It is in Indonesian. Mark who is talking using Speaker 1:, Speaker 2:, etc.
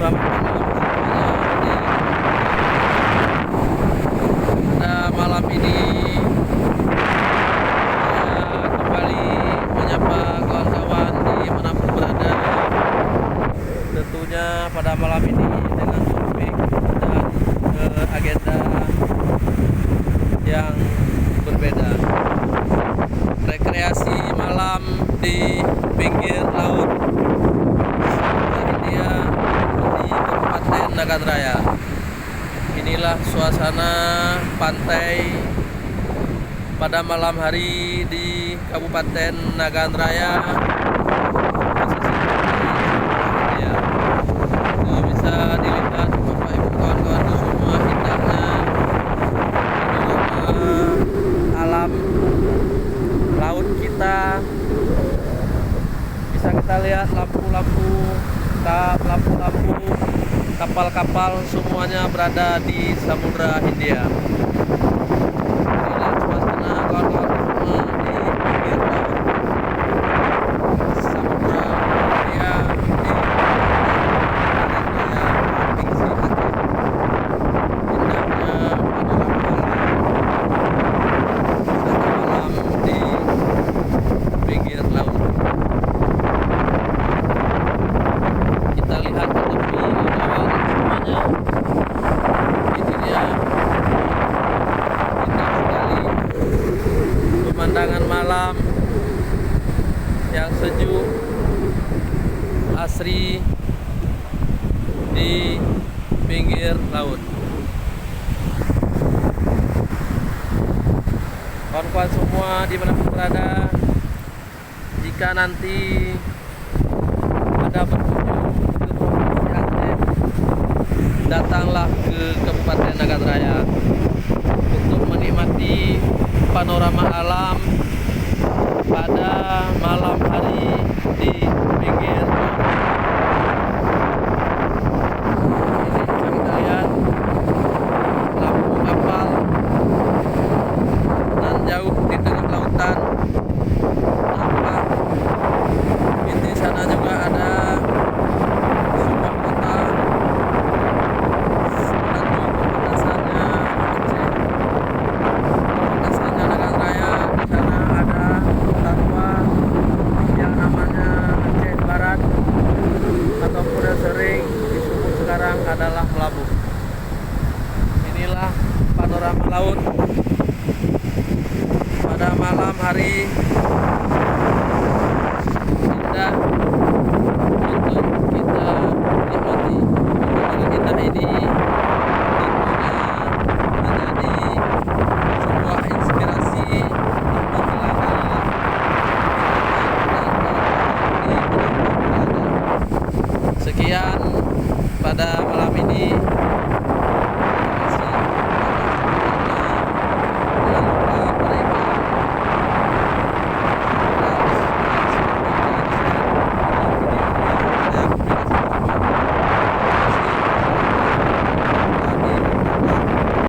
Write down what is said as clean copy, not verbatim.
Speaker 1: Selamat pada malam ini saya kembali menyapa kawan-kawan dimanapun berada. Tentunya pada malam ini dengan topik dan agenda yang berbeda. Rekreasi malam di pinggir laut India di Kabupaten Nagan Raya. Inilah suasana pantai pada malam hari di Kabupaten Nagan Raya. Ya, itu bisa dilihat Bapak Ibu kawan-kawan semua indahnya alam laut kita. Bisa kita lihat lampu-lampu kapal-kapal semuanya berada di Samudra Hindia. Inilah suasana kawan-kawan semua di pinggir laut Samudra Hindia di Provinsi Aceh. Indahnya panorama alam di pinggir laut. Kita lihat ke tepi kawan-kawan semuanya. Ini dia, indah sekali pemandangan malam yang sejuk, asri di pinggir laut. Kawan-kawan semua dimanapun berada, jika nanti ada berkunjung ke Provinsi Aceh, datanglah ke Kabupaten Nagan Raya untuk menikmati panorama alam pada malam hari di pinggir laut. Ini bisa kita lihat lampu kapal dan jauh di tengah lautan nampak di sana juga ada sebuah kota Semenanjung, perbatasannya Aceh, perbatasannya Nagan Raya. Di sana ada kota tua yang namanya Aceh Barat, ataupun yang sering disebut sekarang adalah Melabuh. Inilah panorama laut pada malam hari indah untuk kita nikmati. Pemandangan indah ini tentunya menjadi sebuah inspirasi untuk sekian pada malam ini.